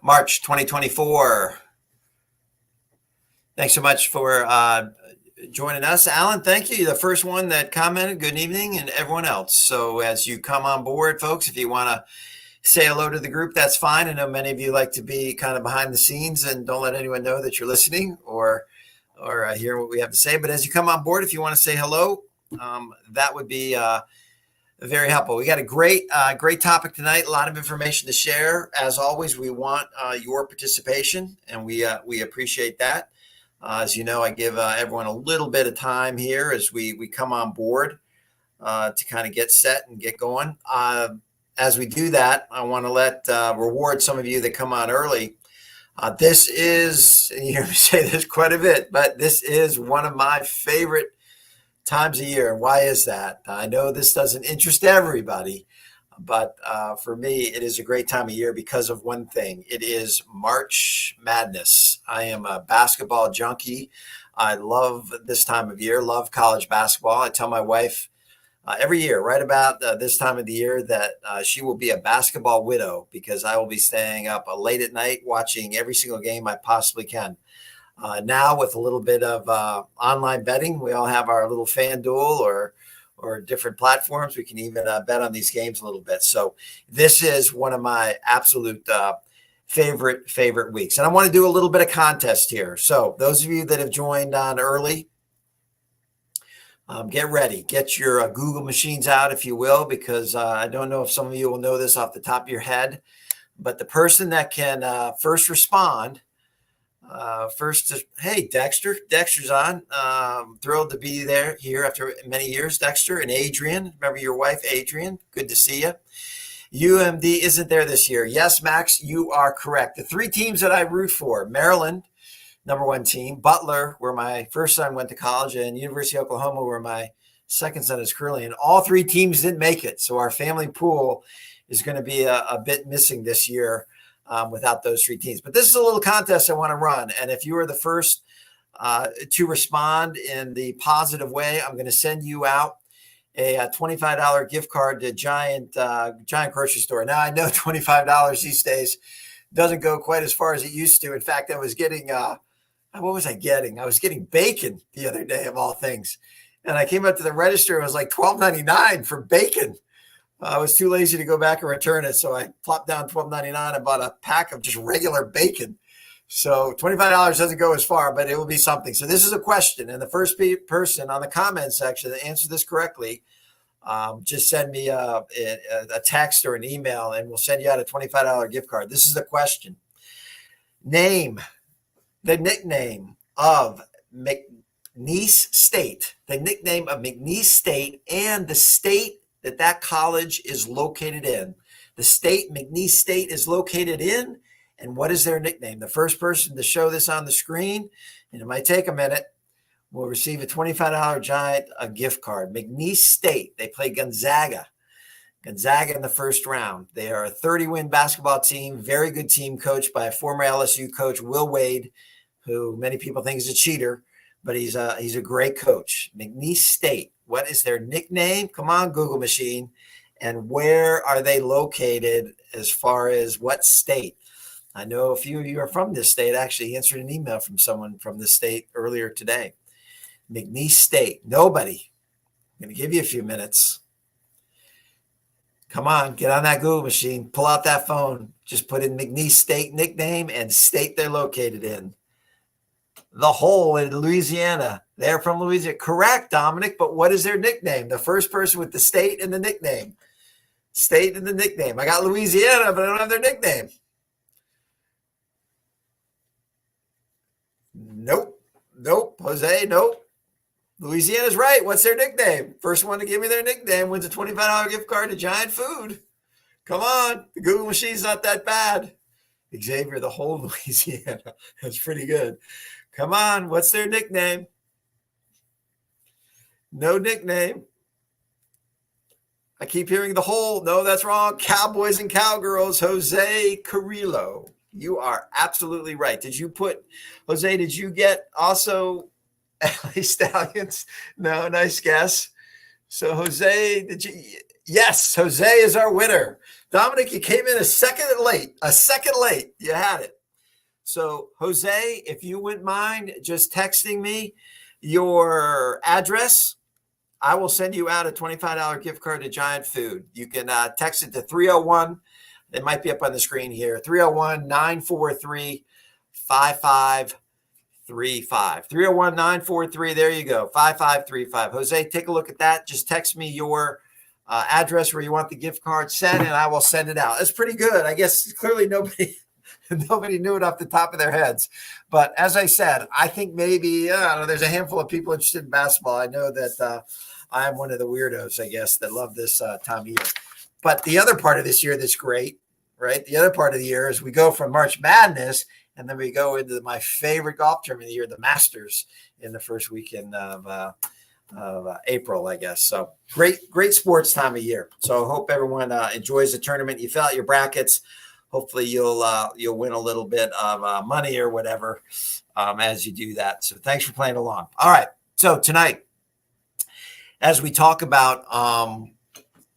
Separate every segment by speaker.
Speaker 1: March 2024. Thanks so much for joining us. Alan, thank you. The first one that commented, good evening, and everyone else. So as you come on board, folks, if you want to say hello to the group, that's fine. I know many of you like to be kind of behind the scenes and don't let anyone know that you're listening or hear what we have to say. But as you come on board, if you want to say hello, that would be very helpful. We got a great topic tonight. A lot of information to share. As always, we want your participation, and we appreciate that. As you know, I give everyone a little bit of time here as we come on board to kind of get set and get going. As we do that, I want to reward some of you that come on early. This is, and you hear me say this quite a bit, but this is one of my favorite times a year. Why is that? I know this doesn't interest everybody, but for me, it is a great time of year because of one thing. It is March Madness. I am a basketball junkie. I love this time of year, love college basketball. I tell my wife every year, right about this time of the year, that she will be a basketball widow because I will be staying up late at night watching every single game I possibly can. Now with a little bit of online betting, we all have our little FanDuel or different platforms. We can even bet on these games a little bit. So this is one of my absolute favorite weeks. And I want to do a little bit of contest here. So those of you that have joined on early, get ready. Get your Google machines out, if you will, because I don't know if some of you will know this off the top of your head, but the person that can first respond, hey, Dexter's on. Thrilled to be here after many years, Dexter and Adrian. Remember your wife, Adrian. Good to see you. UMD isn't there this year. Yes, Max, you are correct. The three teams that I root for: Maryland, #1 team; Butler, where my first son went to college; and University of Oklahoma, where my second son is currently. And all three teams didn't make it, so our family pool is going to be a bit missing this year. Without those three teams. But this is a little contest I want to run. And if you are the first to respond in the positive way, I'm going to send you out a $25 gift card to Giant grocery store. Now, I know $25 these days doesn't go quite as far as it used to. In fact, I was getting, what was I getting? I was getting bacon the other day, of all things. And I came up to the register. It was like $12.99 for bacon. I was too lazy to go back and return it, so I plopped down $12.99 and bought a pack of just regular bacon. So $25 doesn't go as far, but it will be something. So this is a question, and the first person on the comment section that answers this correctly, just send me a text or an email, and we'll send you out a $25 gift card. This is the question. Name the nickname of McNeese State, the nickname of McNeese State, and the state that college is located in. The state McNeese State is located in, and what is their nickname? The first person to show this on the screen, and it might take a minute, will receive a $25 Giant gift card. McNeese State, they play Gonzaga in the first round. They are a 30-win basketball team, very good team, coached by a former LSU coach, Will Wade, who many people think is a cheater, but he's a great coach. McNeese State. What is their nickname? Come on, Google machine. And where are they located as far as what state? I know a few of you are from this state. I actually answered an email from someone from the state earlier today. McNeese State. Nobody. I'm going to give you a few minutes. Come on, get on that Google machine. Pull out that phone. Just put in McNeese State nickname and state they're located in. The Hole in Louisiana. They're from Louisiana. Correct, Dominic, but what is their nickname? The first person with the state and the nickname. State and the nickname. I got Louisiana, but I don't have their nickname. Nope. Jose, nope. Louisiana's right. What's their nickname? First one to give me their nickname wins a $25 gift card to Giant Food. Come on. The Google machine's not that bad. Xavier, the Hole in Louisiana. That's pretty good. Come on, what's their nickname? No nickname. I keep hearing the Hole. No, that's wrong. Cowboys and Cowgirls, Jose Carrillo. You are absolutely right. Did you get also LA Stallions? No, nice guess. So Jose, Yes, Jose is our winner. Dominic, you came in a second late. A second late. You had it. So, Jose, if you wouldn't mind just texting me your address, I will send you out a $25 gift card to Giant Food. You can text it to 301. It might be up on the screen here. 301-943-5535. 301-943. There you go. 5535. Jose, take a look at that. Just text me your address where you want the gift card sent, and I will send it out. It's pretty good. I guess clearly nobody knew it off the top of their heads. But as I said, I think maybe there's a handful of people interested in basketball. I know that I am one of the weirdos, I guess, that love this time of year. But the other part of this year that's great, right? The other part of the year is we go from March Madness, and then we go into my favorite golf tournament of the year, the Masters, in the first weekend of April, I guess. So great sports time of year. So I hope everyone enjoys the tournament. You fill out your brackets. Hopefully you'll win a little bit of money or whatever as you do that. So thanks for playing along. All right. So tonight, as we talk about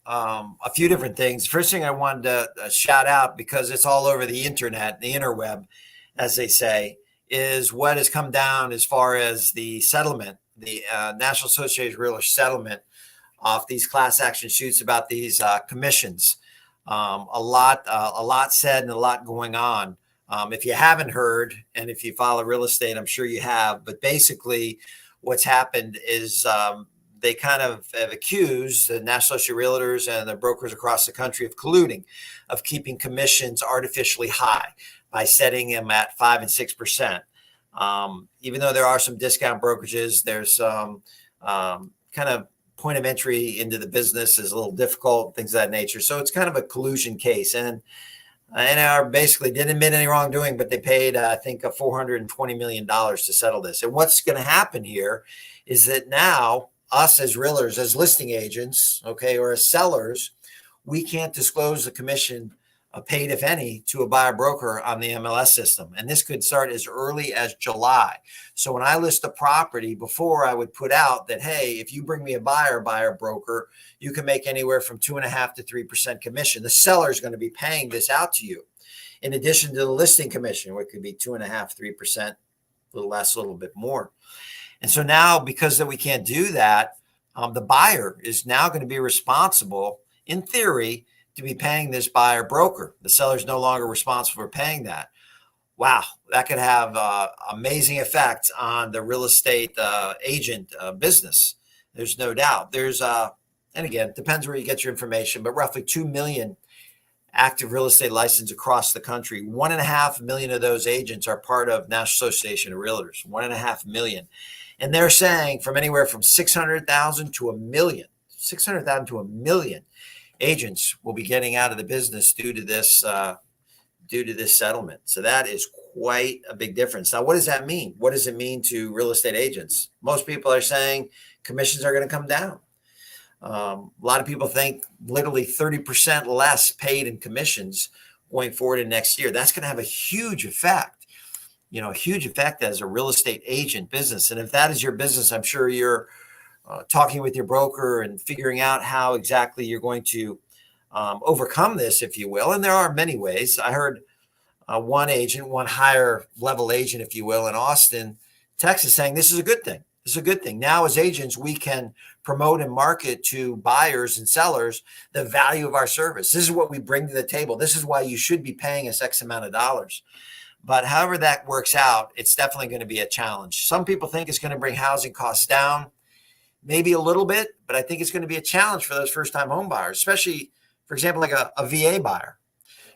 Speaker 1: a few different things, first thing I wanted to shout out, because it's all over the internet, the interweb, as they say, is what has come down as far as the settlement, the National Association of Realtors settlement off these class action suits about these commissions. A lot said and a lot going on. If you haven't heard, and if you follow real estate, I'm sure you have, but basically what's happened is they kind of have accused the National Association of Realtors and the brokers across the country of colluding, of keeping commissions artificially high by setting them at 5 and 6%. Even though there are some discount brokerages, there's some kind of point of entry into the business is a little difficult, things of that nature. So it's kind of a collusion case. And NAR basically didn't admit any wrongdoing, but they paid, I think, $420 million to settle this. And what's going to happen here is that now us as realtors, as listing agents, okay, or as sellers, we can't disclose the commission paid, if any, to a buyer broker on the MLS system. And this could start as early as July. So when I list a property, before I would put out that, hey, if you bring me a buyer broker, you can make anywhere from 2.5% to 3% commission. The seller is going to be paying this out to you, in addition to the listing commission, which could be 2.5%, 3%, a little less, a little bit more. And so now, because that we can't do that, the buyer is now going to be responsible, in theory, to be paying this buyer broker. The seller is no longer responsible for paying that. Wow, that could have amazing effect on the real estate agent business. There's no doubt. There's, and again, it depends where you get your information, but roughly 2 million active real estate licenses across the country. 1.5 million of those agents are part of National Association of Realtors. 1.5 million. And they're saying from anywhere from 600,000 to a million, 600,000 to a million agents will be getting out of the business due to this settlement. So that is quite a big difference. Now, what does that mean? What does it mean to real estate agents? Most people are saying commissions are going to come down. A lot of people think literally 30% less paid in commissions going forward in next year. That's going to have a huge effect, a huge effect as a real estate agent business. And if that is your business, I'm sure you're talking with your broker and figuring out how exactly you're going to overcome this, if you will. And there are many ways. I heard one higher level agent, if you will, in Austin, Texas, saying this is a good thing. This is a good thing. Now, as agents, we can promote and market to buyers and sellers the value of our service. This is what we bring to the table. This is why you should be paying us X amount of dollars. But however that works out, it's definitely going to be a challenge. Some people think it's going to bring housing costs down. Maybe a little bit, but I think it's going to be a challenge for those first-time home buyers, especially, for example, like a VA buyer,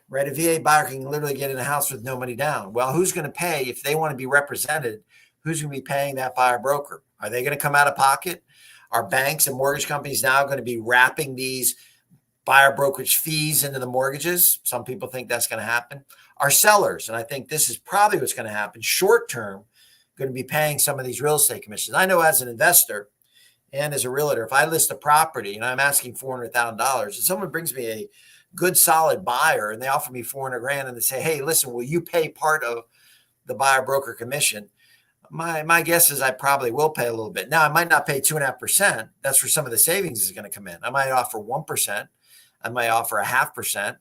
Speaker 1: right? A VA buyer can literally get in a house with no money down. Well, who's going to pay if they want to be represented? Who's going to be paying that buyer broker? Are they going to come out of pocket? Are banks and mortgage companies now going to be wrapping these buyer brokerage fees into the mortgages? Some people think that's going to happen. Are sellers, and I think this is probably what's going to happen, short-term, going to be paying some of these real estate commissions. I know as an investor, and as a realtor, if I list a property and I'm asking $400,000, and someone brings me a good solid buyer and they offer me $400,000 and they say, hey, listen, will you pay part of the buyer broker commission? My guess is I probably will pay a little bit. Now I might not pay 2.5%. That's where some of the savings is going to come in. I might offer 1%. I might offer 0.5%.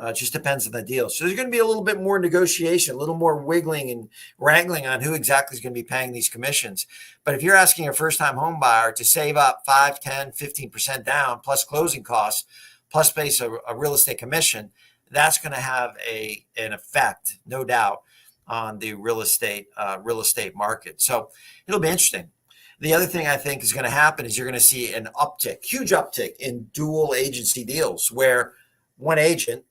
Speaker 1: It just depends on the deal. So there's going to be a little bit more negotiation, a little more wiggling and wrangling on who exactly is going to be paying these commissions. But if you're asking a first-time home buyer to save up 5, 10, 15% down, plus closing costs, plus pay a real estate commission, that's going to have an effect, no doubt, on the real estate market. So it'll be interesting. The other thing I think is going to happen is you're going to see an uptick, huge uptick in dual agency deals where one agent,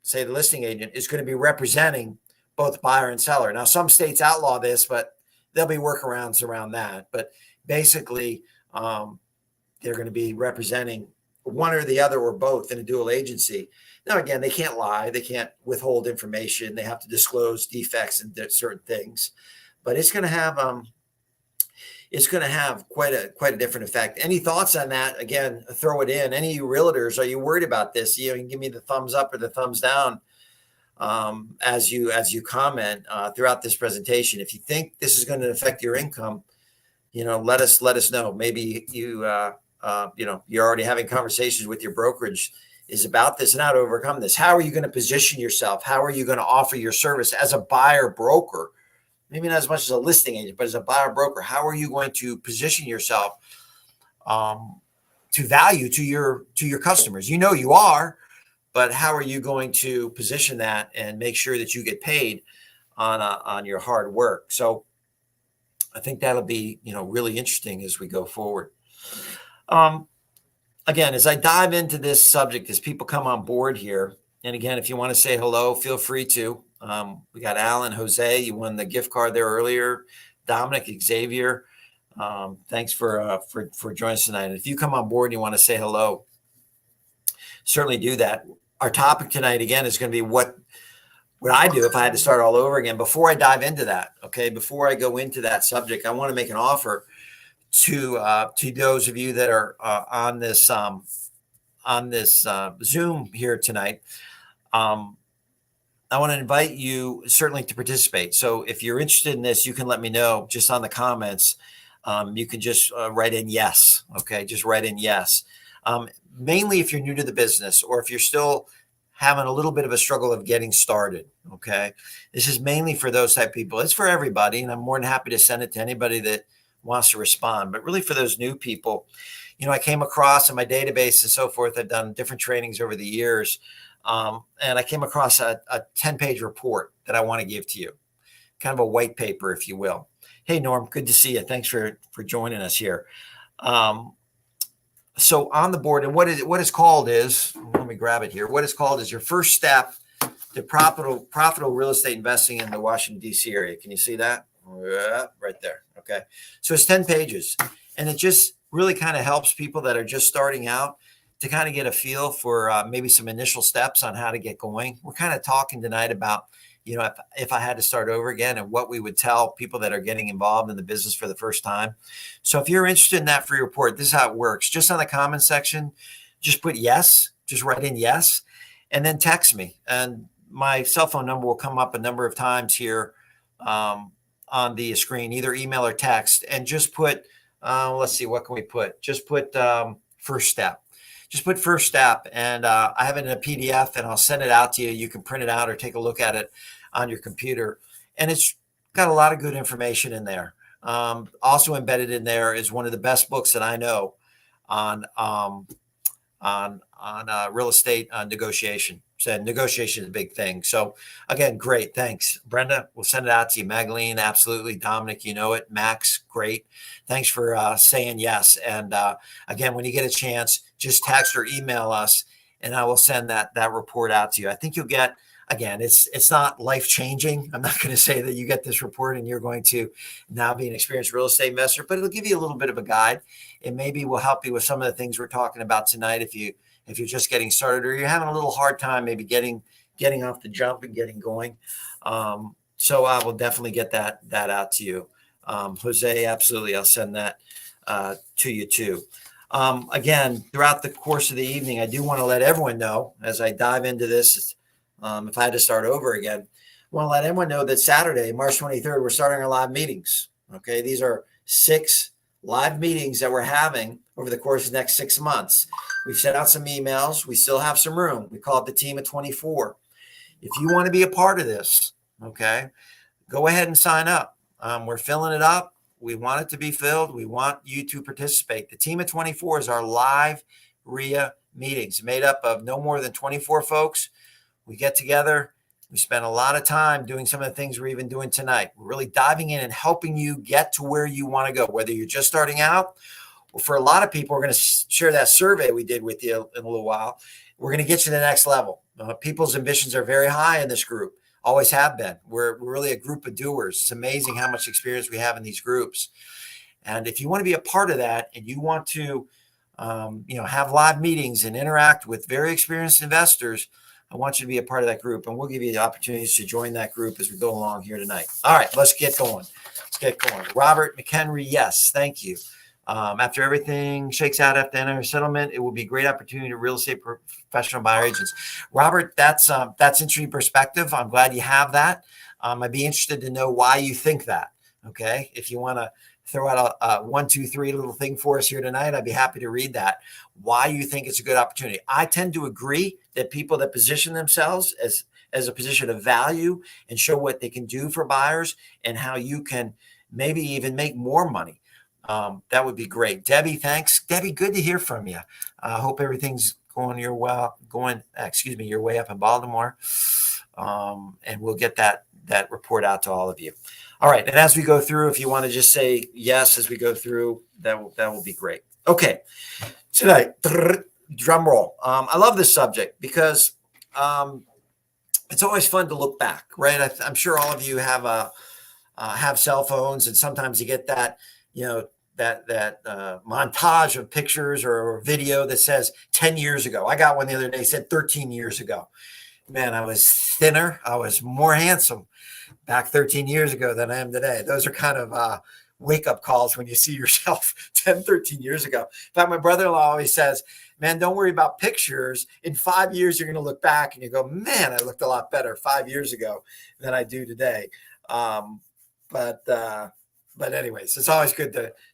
Speaker 1: say the listing agent, is going to be representing both buyer and seller. Now, some states outlaw this, but there'll be workarounds around that. But basically, they're going to be representing one or the other or both in a dual agency. Now, again, they can't lie. They can't withhold information. They have to disclose defects and certain things. But it's going to have quite a different effect. Any thoughts on that? Again, throw it in. Any of you realtors, are you worried about this? You can give me the thumbs up or the thumbs down as you comment throughout this presentation. If you think this is going to affect your income, let us know. Maybe you're already having conversations with your brokerage is about this and how to overcome this. How are you going to position yourself? How are you going to offer your service as a buyer broker? Maybe not as much as a listing agent, but as a buyer broker, how are you going to position yourself to value to your customers? You are, but how are you going to position that and make sure that you get paid on your hard work? So I think that'll be really interesting as we go forward. Again, as I dive into this subject, as people come on board here, and again, if you want to say hello, feel free to. We got Alan, Jose, you won the gift card there earlier. Dominic, Xavier, thanks for joining us tonight. And if you come on board and you want to say hello, certainly do that. Our topic tonight, again, is going to be what I do if I had to start all over again. Before I dive into that, okay, before I go into that subject, I want to make an offer to those of you that are on this Zoom here tonight. I want to invite you certainly to participate. So if you're interested in this, you can let me know just on the comments. You can just write in yes. Okay, just write in yes. Mainly if you're new to the business or if you're still having a little bit of a struggle of getting started. Okay, this is mainly for those type of people. It's for everybody, and I'm more than happy to send it to anybody that wants to respond. But really for those new people, I came across in my database and so forth. I've done different trainings over the years. And I came across a 10-page report that I want to give to you, kind of a white paper, if you will. Hey, Norm, good to see you. Thanks for joining us here. So on the board, and what is called is, let me grab it here. What is called is your first step to profitable real estate investing in the Washington, D.C. area. Can you see that? Right there. Okay. So it's 10 pages, and it just really kind of helps people that are just starting out to kind of get a feel for maybe some initial steps on how to get going. We're kind of talking tonight about, if I had to start over again and what we would tell people that are getting involved in the business for the first time. So if you're interested in that free report, this is how it works. Just on the comment section, just put yes, just write in yes, and then text me. And my cell phone number will come up a number of times here on the screen, either email or text, and just put, let's see, what can we put? Just put first step. Just put first step, and I have it in a PDF, and I'll send it out to you. You can print it out or take a look at it on your computer, and it's got a lot of good information in there. Also embedded in there is one of the best books that I know on real estate negotiation. So negotiation is a big thing. So again, great. Thanks, Brenda. We'll send it out to you. Magdalene, absolutely. Dominic, you know it. Max, great. Thanks for saying yes. And again, when you get a chance, just text or email us, and I will send that report out to you. I think you'll get, again, it's not life-changing. I'm not going to say that you get this report and you're going to now be an experienced real estate investor, but it'll give you a little bit of a guide. It maybe will help you with some of the things we're talking about tonight if you're just getting started or you're having a little hard time maybe getting off the jump and getting going. So I will definitely get that out to you. Jose, absolutely. I'll send that to you too. Again, throughout the course of the evening, I do want to let everyone know as I dive into this, if I had to start over again, I want to let everyone know that Saturday, March 23rd, we're starting our live meetings. Okay. These are 6 live meetings that we're having over the course of the next 6 months. We've sent out some emails. We still have some room. We call it the team of 24. If you want to be a part of this, okay, go ahead and sign up. We're filling it up. We want it to be filled. We want you to participate. The team of 24 is our live WREIA meetings made up of no more than 24 folks. We get together. We spend a lot of time doing some of the things we're even doing tonight. We're really diving in and helping you get to where you want to go, whether you're just starting out. Well, for a lot of people, we're going to share that survey we did with you in a little while. We're going to get you to the next level. People's ambitions are very high in this group, always have been. We're really a group of doers. It's amazing how much experience we have in these groups. And if you want to be a part of that and you want to have live meetings and interact with very experienced investors, I want you to be a part of that group, and we'll give you the opportunities to join that group as we go along here tonight. All right, let's get going. Robert McHenry, yes, thank you. After everything shakes out after enter settlement, it will be a great opportunity to real estate professional buyer agents. Robert, that's interesting perspective. I'm glad you have that. I'd be interested to know why you think that. Okay, if you want to throw out a 1, 2, 3 little thing for us here tonight, I'd be happy to read that. Why you think it's a good opportunity. I tend to agree that people that position themselves as a position of value and show what they can do for buyers and how you can maybe even make more money. That would be great. Debbie, thanks. Debbie, good to hear from you. I hope everything's going your way up in Baltimore. And we'll get that report out to all of you. All right. And as we go through, if you want to just say yes as we go through, that will be great. Okay. Tonight, drum roll. I love this subject because it's always fun to look back, right? I'm sure all of you have cell phones, and sometimes you get that, that montage of pictures or video that says 10 years ago. I got one the other day, said 13 years ago. Man, I was thinner. I was more handsome back 13 years ago than I am today. Those are kind of wake-up calls when you see yourself 10, 13 years ago. In fact, my brother-in-law always says, man, don't worry about pictures. In 5 years, you're going to look back and you go, man, I looked a lot better 5 years ago than I do today. But anyways, it's always good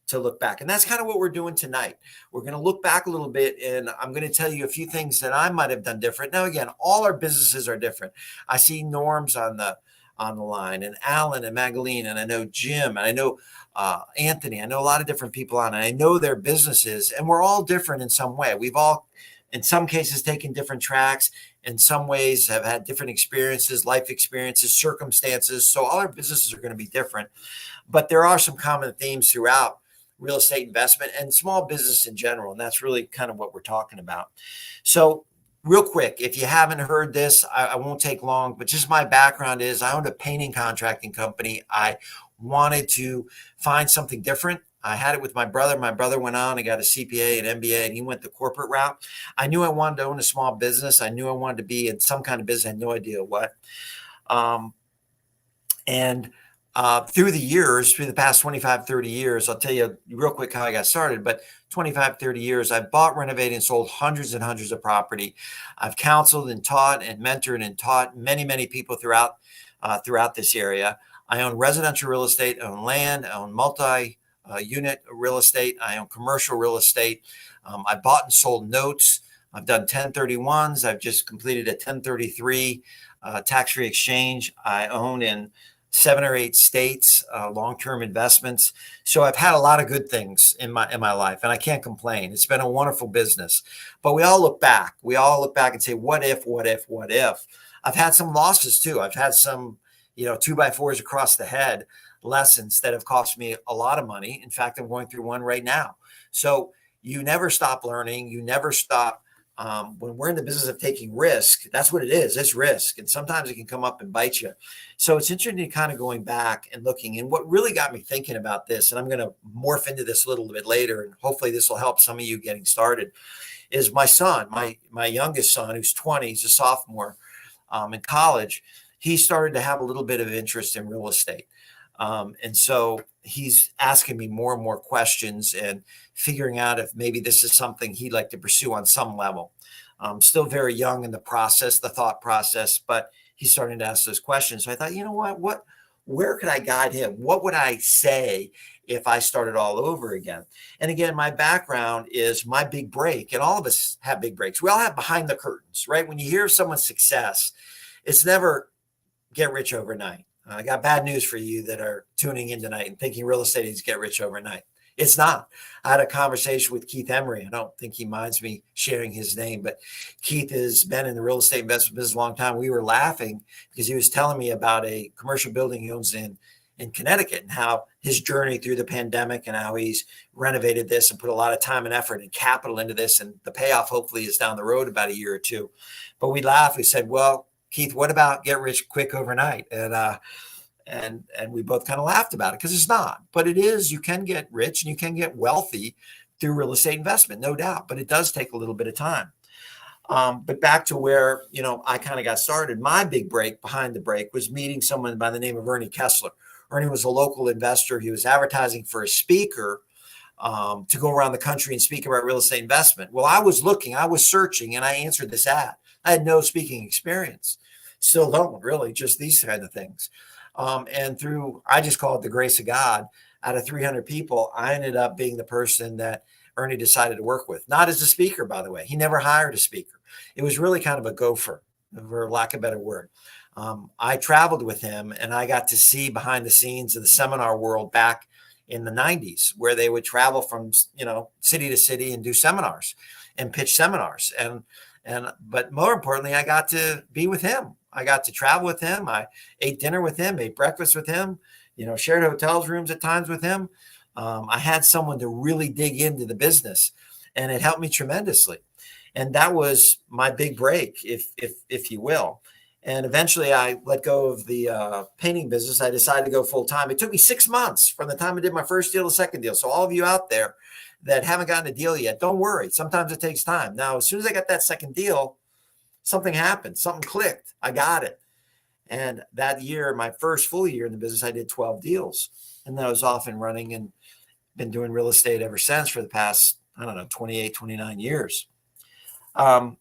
Speaker 1: to look back. And that's kind of what we're doing tonight. We're going to look back a little bit, and I'm going to tell you a few things that I might have done different. Now, again, all our businesses are different. I see Norm's on the line, and Alan and Magaline, and I know Jim, and I know Anthony. I know a lot of different people on, and I know their businesses, and we're all different in some way. We've all, in some cases, taken different tracks. In some ways, have had different experiences, life experiences, circumstances. So all our businesses are going to be different. But there are some common themes throughout real estate investment and small business in general. And that's really kind of what we're talking about. So real quick, if you haven't heard this, I won't take long, but just my background is I owned a painting contracting company. I wanted to find something different. I had it with my brother. My brother went on and got a CPA and MBA, and he went the corporate route. I knew I wanted to own a small business. I knew I wanted to be in some kind of business. I had no idea what. Through the years, through the past 25, 30 years, I'll tell you real quick how I got started, but 25, 30 years, I've bought, renovated, and sold hundreds and hundreds of property. I've counseled and taught and mentored and taught many, many people throughout this area. I own residential real estate, I own land, I own multi-unit real estate, I own commercial real estate. I bought and sold notes. I've done 1031s. I've just completed a 1033 tax-free exchange. I own in 7 or 8 states, long-term investments. So I've had a lot of good things in my life, and I can't complain. It's been a wonderful business. But we all look back. We all look back and say, what if, what if, what if? I've had some losses too. I've had some, 2x4s across the head lessons that have cost me a lot of money. In fact, I'm going through one right now. So you never stop learning. You never stop. When we're in the business of taking risk, that's what it is. It's risk. And sometimes it can come up and bite you. So it's interesting kind of going back and looking. And what really got me thinking about this, and I'm going to morph into this a little bit later, and hopefully this will help some of you getting started, is my son, my youngest son, who's 20, he's a sophomore in college. He started to have a little bit of interest in real estate. And so he's asking me more and more questions and figuring out if maybe this is something he'd like to pursue on some level. Still very young in the thought process, but he's starting to ask those questions. So I thought, you know what where could I guide him? What would I say if I started all over again? And again, my background is my big break, and all of us have big breaks. We all have behind the curtains, right? When you hear someone's success, it's never get rich overnight. I got bad news for you that are tuning in tonight and thinking real estate is get rich overnight. It's not. I had a conversation with Keith Emery. I don't think he minds me sharing his name, but Keith has been in the real estate investment business a long time. We were laughing because he was telling me about a commercial building he owns in Connecticut and how his journey through the pandemic and how he's renovated this and put a lot of time and effort and capital into this. And the payoff hopefully is down the road about a year or two. But we laughed. We said, well, Keith, what about get rich quick overnight? And we both kind of laughed about it because it's not, but it is. You can get rich and you can get wealthy through real estate investment, no doubt, but it does take a little bit of time. But back to where, I kind of got started. My big break behind the break was meeting someone by the name of Ernie Kessler. Ernie was a local investor. He was advertising for a speaker to go around the country and speak about real estate investment. Well, I was searching, and I answered this ad. I had no speaking experience. Still don't really, just these kind of things. And through, I just call it the grace of God, out of 300 people, I ended up being the person that Ernie decided to work with. Not as a speaker, by the way. He never hired a speaker. It was really kind of a gopher, for lack of a better word. I traveled with him, and I got to see behind the scenes of the seminar world back in the 90s, where they would travel from, city to city and do seminars and pitch seminars. But more importantly, I got to be with him. I got to travel with him. I ate dinner with him, ate breakfast with him, shared hotels rooms at times with him. I had someone to really dig into the business, and it helped me tremendously. And that was my big break, if you will. And eventually I let go of the painting business. I decided to go full time. It took me 6 months from the time I did my first deal to second deal. So all of you out there that haven't gotten a deal yet, don't worry. Sometimes it takes time. Now, as soon as I got that second deal, something happened. Something clicked. I got it. And that year, my first full year in the business, I did 12 deals. And then I was off and running and been doing real estate ever since for the past, 28, 29 years. So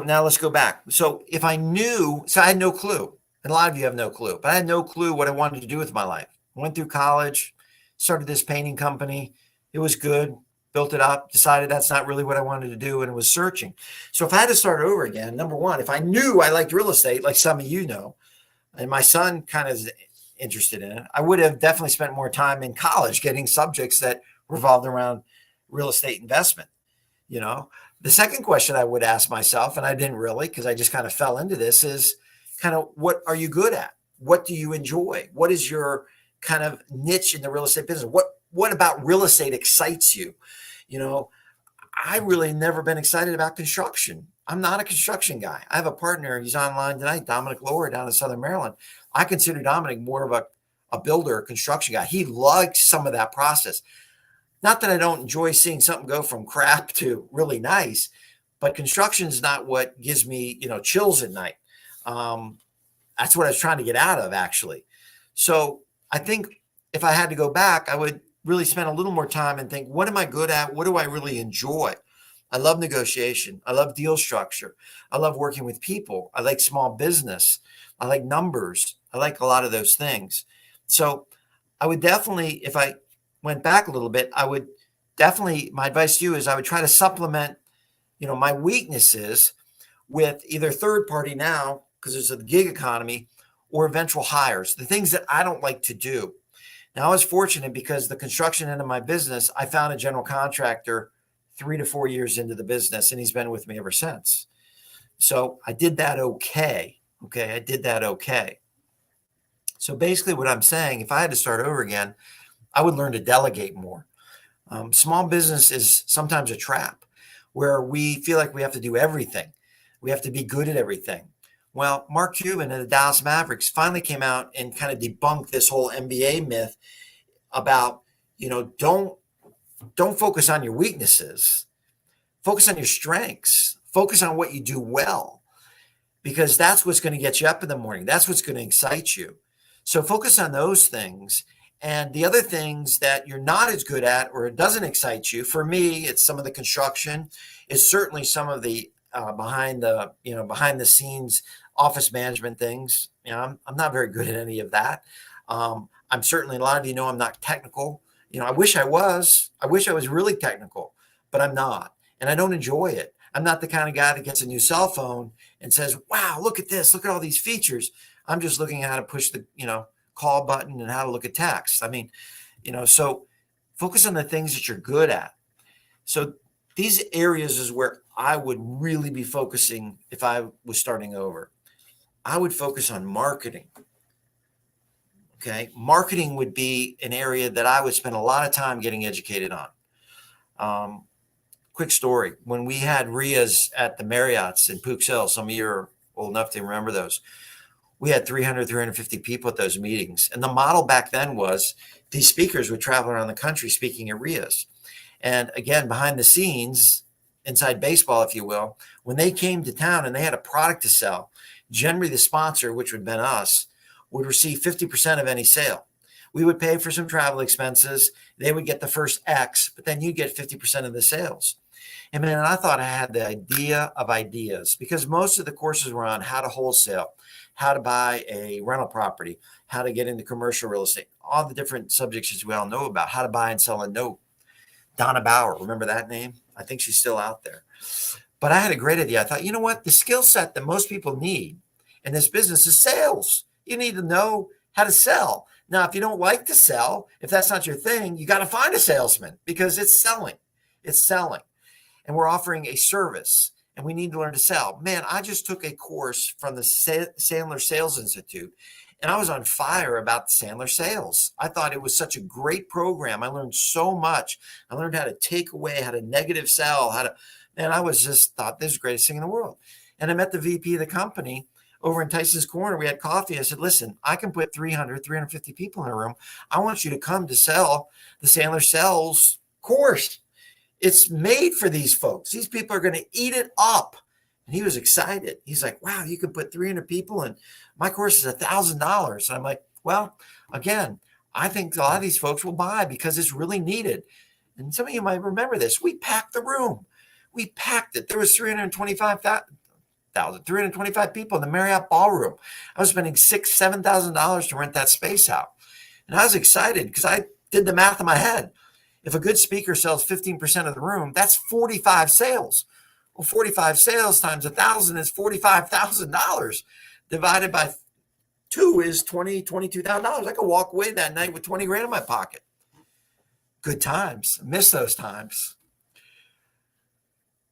Speaker 1: now let's go back. So if I knew, so I had no clue, and a lot of you have no clue, but I had no clue what I wanted to do with my life. I went through college, started this painting company. It was good, built it up, decided that's not really what I wanted to do, and was searching. So if I had to start over again, number one, if I knew I liked real estate, like some of you know, and my son kind of is interested in it, I would have definitely spent more time in college getting subjects that revolved around real estate investment. The second question I would ask myself, and I didn't really, because I just kind of fell into this, is kind of, what are you good at? What do you enjoy? What is your kind of niche in the real estate business? What about real estate excites you? I really never been excited about construction. I'm not a construction guy. I have a partner. He's online tonight, Dominic Lower down in Southern Maryland. I consider Dominic more of a builder, a construction guy. He likes some of that process. Not that I don't enjoy seeing something go from crap to really nice, but construction is not what gives me, chills at night. That's what I was trying to get out of, actually. So I think if I had to go back, I would really spend a little more time and think, what am I good at? What do I really enjoy? I love negotiation. I love deal structure. I love working with people. I like small business. I like numbers. I like a lot of those things. So I would definitely, if I went back a little bit, my advice to you is I would try to supplement, my weaknesses with either third party now, because there's a gig economy, or eventual hires, the things that I don't like to do. Now, I was fortunate because the construction end of my business, I found a general contractor 3 to 4 years into the business, and he's been with me ever since. So I did that okay. I did that okay. So basically what I'm saying, if I had to start over again, I would learn to delegate more. Small business is sometimes a trap where we feel like we have to do everything. We have to be good at everything. Well, Mark Cuban and the Dallas Mavericks finally came out and kind of debunked this whole NBA myth about, don't focus on your weaknesses. Focus on your strengths. Focus on what you do well, because that's what's going to get you up in the morning. That's what's going to excite you. So focus on those things. And the other things that you're not as good at, or it doesn't excite you, for me, it's some of the construction. It's certainly some of the behind the scenes office management things. I'm not very good at any of that. I'm certainly, a lot of you know, I'm not technical. I wish I was. I wish I was really technical, but I'm not, and I don't enjoy it. I'm not the kind of guy that gets a new cell phone and says, "Wow, look at this! Look at all these features." I'm just looking at how to push the call button and how to look at text. I mean, so focus on the things that you're good at. So these areas is where I would really be focusing if I was starting over. I would focus on marketing. Okay. Marketing would be an area that I would spend a lot of time getting educated on. Quick story. When we had WREIAs at the Marriott's in Pook Hill, some of you are old enough to remember those. We had 300, 350 people at those meetings. And the model back then was these speakers would travel around the country speaking at WREIAs. And again, behind the scenes, inside baseball, if you will, when they came to town and they had a product to sell, generally the sponsor, which would have been us, would receive 50% of any sale. We would pay for some travel expenses. They would get the first X, but then you get 50% of the sales. And man, I thought I had the idea of ideas, because most of the courses were on how to wholesale, how to buy a rental property, how to get into commercial real estate, all the different subjects that we all know about, how to buy and sell a note. Donna Bauer, remember that name? I think she's still out there. But I had a great idea. I thought, you know what? The skill set that most people need in this business is sales. You need to know how to sell. Now, if you don't like to sell, if that's not your thing, you got to find a salesman, because it's selling. It's selling. And we're offering a service, and we need to learn to sell. Man, I just took a course from the Sandler Sales Institute, and I was on fire about the Sandler sales. I thought it was such a great program. I learned so much. I learned how to take away, how to negative sell, and I was just thought this is the greatest thing in the world. And I met the VP of the company over in Tyson's Corner. We had coffee. I said, listen, I can put 300, 350 people in a room. I want you to come to sell the Sandler Sales course. It's made for these folks. These people are going to eat it up. And he was excited. He's like, wow, you could put 300 people in. My course is $1,000. I'm like, well, again, I think a lot of these folks will buy because it's really needed. And some of you might remember this. We packed the room. We packed it. There was 325 people in the Marriott ballroom. I was spending $6,000, $7,000 to rent that space out. And I was excited because I did the math in my head. If a good speaker sells 15% of the room, that's 45 sales. Well, 45 sales times 1,000 is $45,000. Divided by 2 is $22,000. I could walk away that night with 20 grand in my pocket. Good times. Miss those times.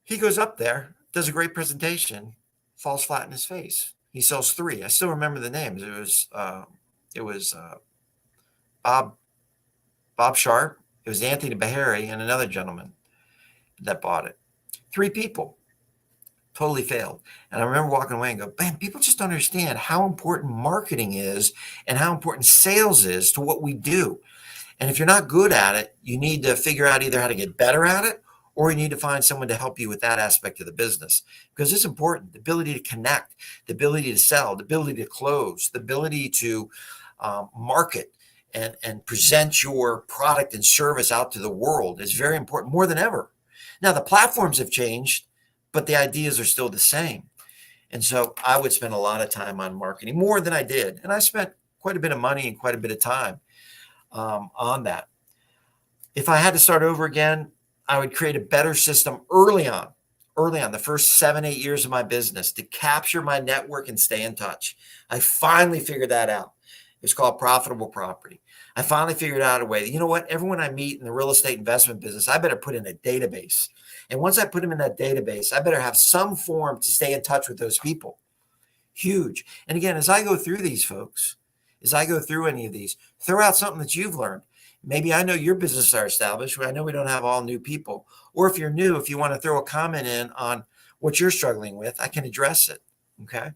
Speaker 1: He goes up there, does a great presentation, falls flat in his face. He sells 3. I still remember the names. It was Bob Sharp. It was Anthony Bahari and another gentleman that bought it. 3 people. Totally failed. And I remember walking away and go, man, people just don't understand how important marketing is and how important sales is to what we do. And if you're not good at it, you need to figure out either how to get better at it, or you need to find someone to help you with that aspect of the business, because it's important. The ability to connect, the ability to sell, the ability to close, the ability to market and present your product and service out to the world is very important, more than ever. Now, the platforms have changed, but the ideas are still the same. And so I would spend a lot of time on marketing, more than I did. And I spent quite a bit of money and quite a bit of time on that. If I had to start over again, I would create a better system early on, the first 7, 8 years of my business, to capture my network and stay in touch. I finally figured that out. It's called profitable property. I finally figured out a way. You know what? Everyone I meet in the real estate investment business, I better put in a database. And once I put them in that database, I better have some form to stay in touch with those people. Huge. And again, as I go through these folks, as I go through any of these, throw out something that you've learned. Maybe I know your businesses are established. I know we don't have all new people. Or if you're new, if you want to throw a comment in on what you're struggling with, I can address it. Okay.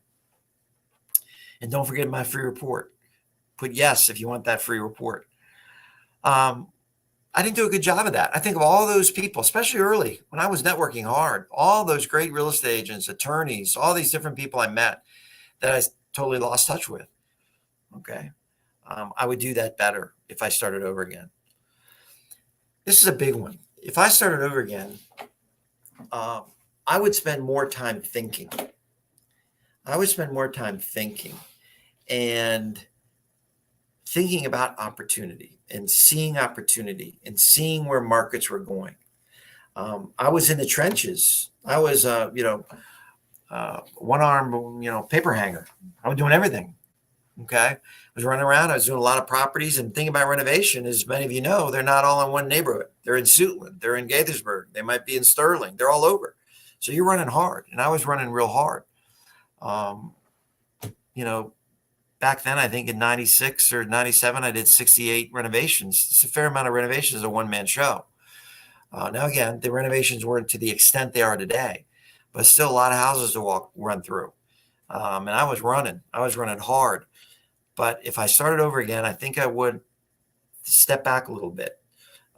Speaker 1: And don't forget my free report. Put yes if you want that free report. I didn't do a good job of that. I think of all those people, especially early when I was networking hard, all those great real estate agents, attorneys, all these different people I met that I totally lost touch with. Okay. I would do that better if I started over again. This is a big one. If I started over again, I would spend more time thinking. I would spend more time and thinking about opportunity and seeing where markets were going. I was in the trenches. I was, one arm, paper hanger. I was doing everything. Okay. I was running around. I was doing a lot of properties, and the thing about renovation, as many of you know, they're not all in one neighborhood. They're in Suitland. They're in Gaithersburg. They might be in Sterling. They're all over. So you're running hard. And I was running real hard. Um, you know, Back then, I think in 96 or 97, I did 68 renovations. It's a fair amount of renovations as a one-man show. Now, again, the renovations weren't to the extent they are today, but still a lot of houses to run through. And I was running hard. But if I started over again, I think I would step back a little bit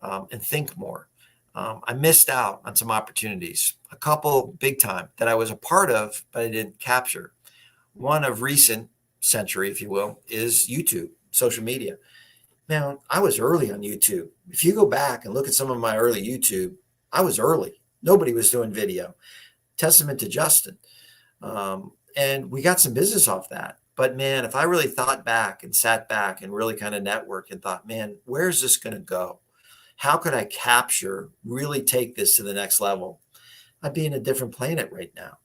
Speaker 1: and think more. I missed out on some opportunities, a couple big time that I was a part of, but I didn't capture. One of recent century, if you will, is YouTube, social media. Man, I was early on YouTube. If you go back and look at some of my early YouTube, I was early. Nobody was doing video. Testament to Justin. And we got some business off that. But man, if I really thought back and sat back and really kind of networked and thought, man, where's this going to go? How could I really take this to the next level? I'd be in a different planet right now.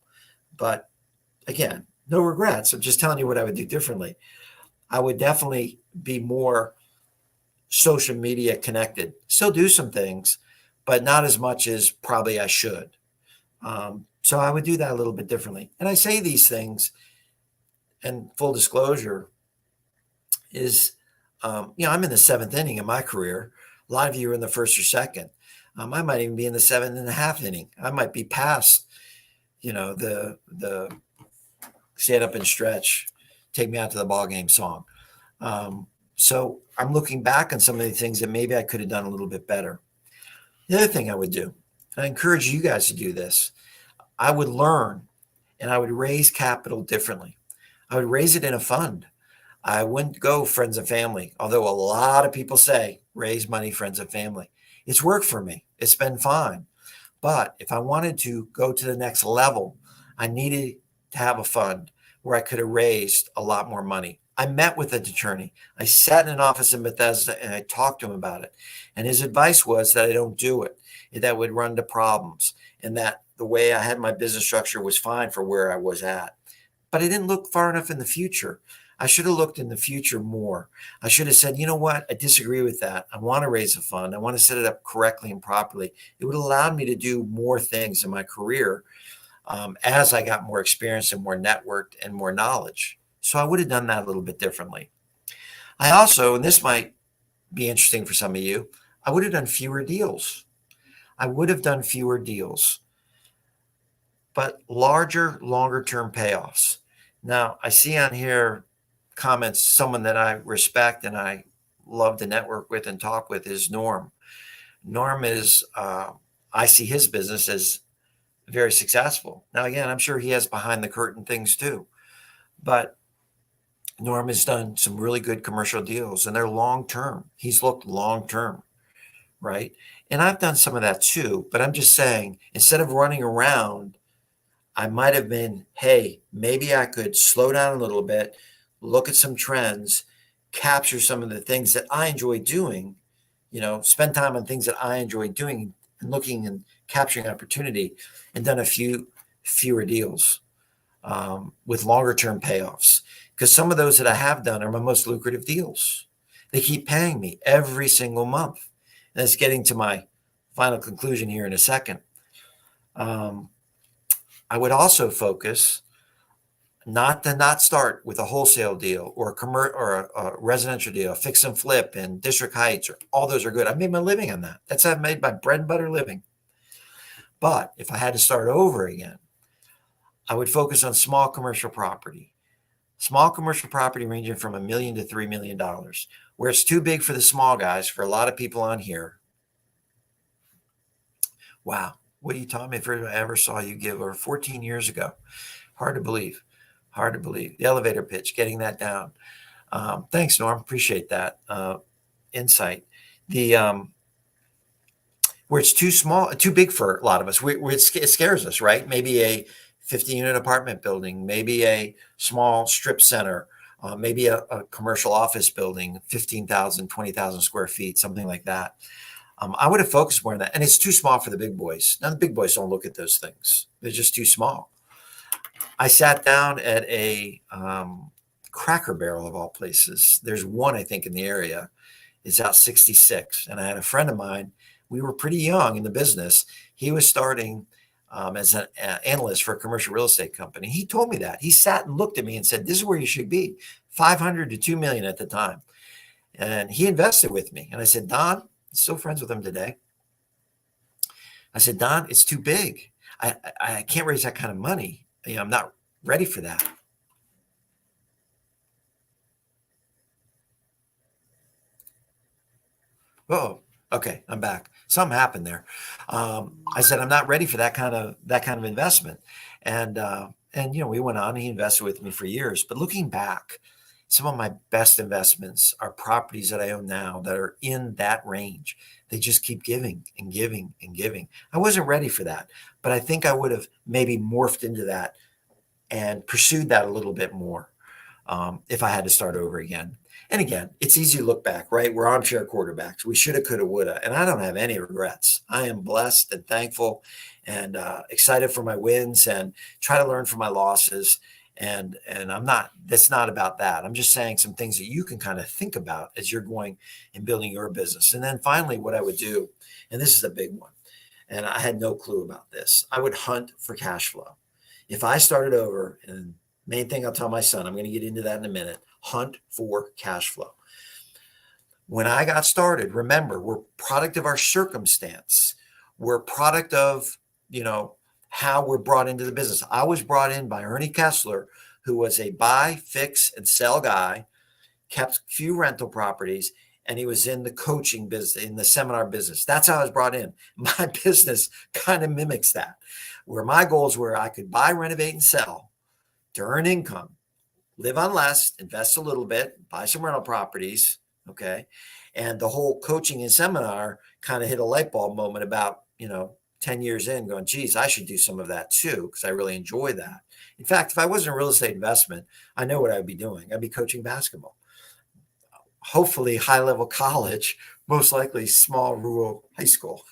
Speaker 1: But again, no regrets. I'm just telling you what I would do differently. I would definitely be more social media connected. Still do some things, but not as much as probably I should. So I would do that a little bit differently. And I say these things, and full disclosure is, I'm in the seventh inning of my career. A lot of you are in the first or second. I might even be in the 7.5 inning. I might be past, the stand up and stretch, take me out to the ball game song. So I'm looking back on some of the things that maybe I could have done a little bit better. The other thing I would do, and I encourage you guys to do this, I would learn and I would raise capital differently. I would raise it in a fund. I wouldn't go friends and family, although a lot of people say raise money, friends and family. It's worked for me. It's been fine. But if I wanted to go to the next level, I needed to have a fund where I could have raised a lot more money. I met with an attorney. I sat in an office in Bethesda and I talked to him about it. And his advice was that I don't do it, that would run to problems, and that the way I had my business structure was fine for where I was at. But I didn't look far enough in the future. I should have looked in the future more. I should have said, you know what? I disagree with that. I want to raise a fund. I want to set it up correctly and properly. It would allow me to do more things in my career as I got more experience and more networked and more knowledge. So I would have done that a little bit differently. I also, and this might be interesting for some of you, I would have done fewer deals. But larger, longer term payoffs. Now, I see on here comments, someone that I respect and I love to network with and talk with is Norm. Norm is, I see his business as very successful. Now, again, I'm sure he has behind the curtain things too, but Norm has done some really good commercial deals and they're long-term. He's looked long-term, right? And I've done some of that too, but I'm just saying, instead of running around, I might have been, hey, maybe I could slow down a little bit, look at some trends, capture some of the things that I enjoy doing, spend time on things that I enjoy doing and looking and capturing opportunity, and done a fewer deals with longer term payoffs. Because some of those that I have done are my most lucrative deals. They keep paying me every single month. And that's getting to my final conclusion here in a second. I would also focus not start with a wholesale deal or a residential deal, fix and flip in District Heights, or all those are good. I made my living on that. That's how I made my bread and butter living. But if I had to start over again, I would focus on small commercial property ranging from $1 million to $3 million, where it's too big for the small guys. For a lot of people on here, wow, what are you talking me? If I ever saw you give over 14 years ago, hard to believe. The elevator pitch, getting that down. Thanks, Norm. Appreciate that insight. Where it's too small, too big for a lot of us. It scares us, right? Maybe a 50-unit apartment building, maybe a small strip center, maybe a commercial office building, 15,000, 20,000 square feet, something like that. I would have focused more on that. And it's too small for the big boys. Now, the big boys don't look at those things. They're just too small. I sat down at a Cracker Barrel of all places. There's one, I think, in the area. It's out 66. And I had a friend of mine. We were pretty young in the business. He was starting as an analyst for a commercial real estate company. He told me that. He sat and looked at me and said, this is where you should be, 500 to 2 million at the time. And he invested with me. And I said, Don, I'm still friends with him today. I said, Don, it's too big. I can't raise that kind of money. I'm not ready for that. Oh, okay, I'm back. Something happened there. I said I'm not ready for that kind of investment, and we went on. And he invested with me for years. But looking back, some of my best investments are properties that I own now that are in that range. They just keep giving and giving and giving. I wasn't ready for that, but I think I would have maybe morphed into that and pursued that a little bit more if I had to start over again. And again, it's easy to look back, right? We're armchair quarterbacks. We shoulda, coulda, woulda, and I don't have any regrets. I am blessed and thankful and excited for my wins and try to learn from my losses. And I'm not. That's not about that. I'm just saying some things that you can kind of think about as you're going and building your business. And then finally, what I would do, and this is a big one, and I had no clue about this. I would hunt for cash flow. If I started over, and main thing I'll tell my son, I'm going to get into that in a minute, hunt for cash flow. When I got started, remember, we're product of our circumstance. We're product of, how we're brought into the business. I was brought in by Ernie Kessler, who was a buy, fix, and sell guy, kept few rental properties, and he was in the coaching business, in the seminar business. That's how I was brought in. My business kind of mimics that, where my goals were I could buy, renovate, and sell to earn income, live on less, invest a little bit, buy some rental properties, okay? And the whole coaching and seminar kind of hit a light bulb moment about, 10 years in going, geez, I should do some of that too, because I really enjoy that. In fact, if I wasn't a real estate investment, I know what I'd be doing. I'd be coaching basketball. Hopefully high-level college, most likely small rural high school,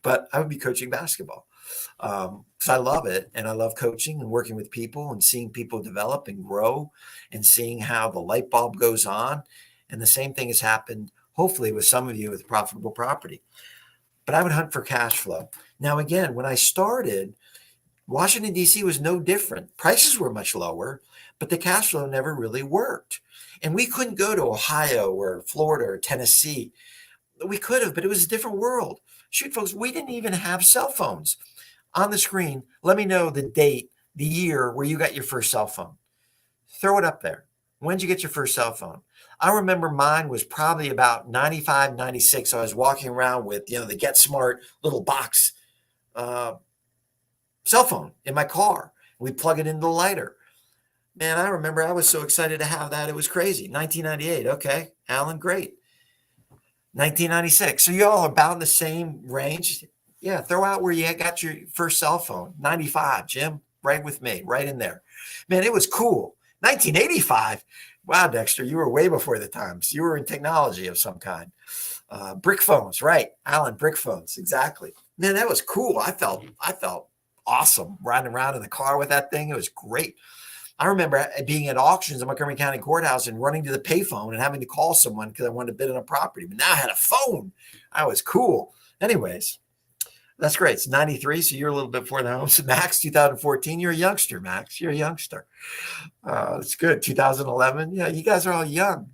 Speaker 1: but I would be coaching basketball. Because I love it, and I love coaching and working with people and seeing people develop and grow and seeing how the light bulb goes on. And the same thing has happened, hopefully, with some of you with profitable property. But I would hunt for cash flow. Now, again, when I started, Washington, D.C. was no different. Prices were much lower, but the cash flow never really worked. And we couldn't go to Ohio or Florida or Tennessee. We could have, but it was a different world. Shoot, folks, we didn't even have cell phones. On the screen, let me know the date, the year where you got your first cell phone. Throw it up there. When did you get your first cell phone? I remember mine was probably about 95, 96. I was walking around with, the Get Smart little box cell phone in my car. We plug it into the lighter. Man, I remember I was so excited to have that. It was crazy. 1998. Okay, Alan, great. 1996. So you all are about in the same range. Yeah, throw out where you got your first cell phone. 95, Jim, right with me, right in there. Man, it was cool. 1985. Wow, Dexter, you were way before the times. You were in technology of some kind. Brick phones, right? Alan, brick phones, exactly. Man, that was cool. I felt awesome riding around in the car with that thing. It was great. I remember being at auctions at Montgomery County Courthouse and running to the payphone and having to call someone because I wanted to bid on a property. But now I had a phone. I was cool. Anyways, that's great. It's 93, so you're a little bit before the homes. Max, 2014, you're a youngster, Max. You're a youngster. That's good. 2011, yeah, you guys are all young.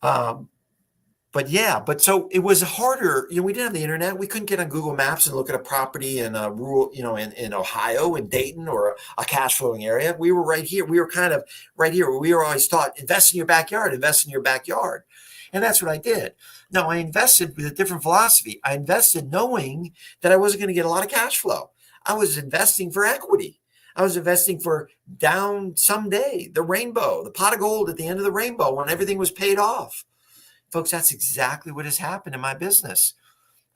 Speaker 1: But so it was harder. We didn't have the internet. We couldn't get on Google Maps and look at a property in a rural, in Ohio, in Dayton, or a cash flowing area. We were right here. We were kind of right here. We were always taught, invest in your backyard, invest in your backyard. And that's what I did. Now, I invested with a different philosophy. I invested knowing that I wasn't going to get a lot of cash flow. I was investing for equity. I was investing for down someday, the rainbow, the pot of gold at the end of the rainbow when everything was paid off. Folks, that's exactly what has happened in my business.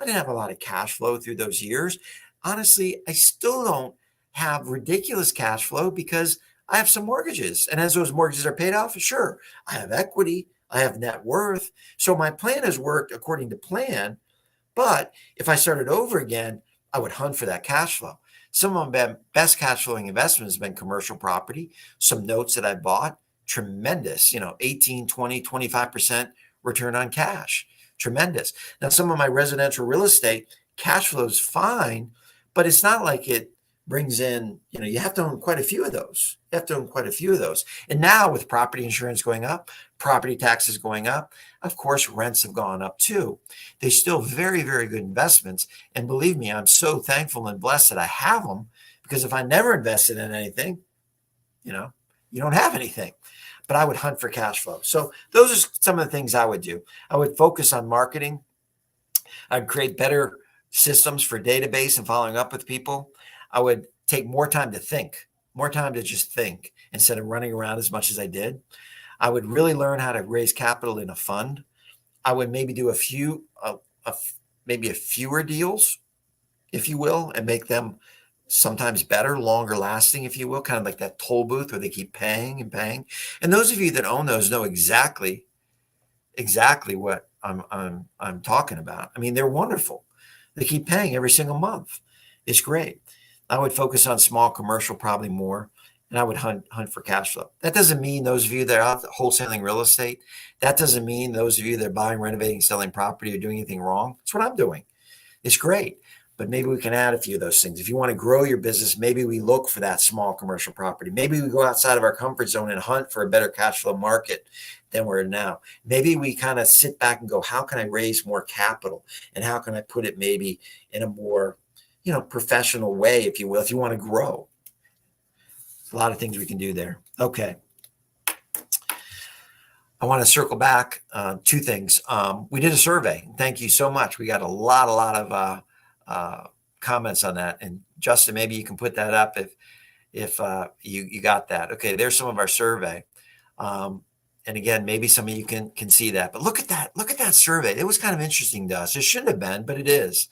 Speaker 1: I didn't have a lot of cash flow through those years. Honestly, I still don't have ridiculous cash flow because I have some mortgages. And as those mortgages are paid off, sure, I have equity, I have net worth. So my plan has worked according to plan. But if I started over again, I would hunt for that cash flow. Some of my best cash flowing investments have been commercial property, some notes that I bought, tremendous, 18, 20, 25% return on cash. Tremendous. Now, some of my residential real estate cash flow is fine, but it's not like it brings in, you have to own quite a few of those. You have to own quite a few of those. And now with property insurance going up, property taxes going up, of course, rents have gone up too. They're still very, very good investments. And believe me, I'm so thankful and blessed that I have them, because if I never invested in anything, you don't have anything. But I would hunt for cash flow. So those are some of the things I would do. I would focus on marketing. I'd create better systems for database and following up with people. I would take more time to think, more time to just think instead of running around as much as I did. I would really learn how to raise capital in a fund. I would maybe do maybe fewer deals, if you will, and make them sometimes better, longer lasting, if you will, kind of like that toll booth where they keep paying and paying. And those of you that own those know exactly what I'm talking about. I mean, they're wonderful. They keep paying every single month. It's great. I would focus on small commercial probably more, and I would hunt for cash flow. That doesn't mean those of you that are out wholesaling real estate, that doesn't mean those of you that are buying, renovating, selling property are doing anything wrong. It's what I'm doing. It's great. But maybe we can add a few of those things. If you want to grow your business, maybe we look for that small commercial property. Maybe we go outside of our comfort zone and hunt for a better cash flow market than we're in now. Maybe we kind of sit back and go, how can I raise more capital? And how can I put it maybe in a more, professional way, if you will, if you want to grow? There's a lot of things we can do there. Okay. I want to circle back two things. We did a survey. Thank you so much. We got a lot of comments on that. And Justin, maybe you can put that up if you got that. Okay, there's some of our survey. And again, maybe some of you can see that. But look at that survey. It was kind of interesting to us. It shouldn't have been, but it is.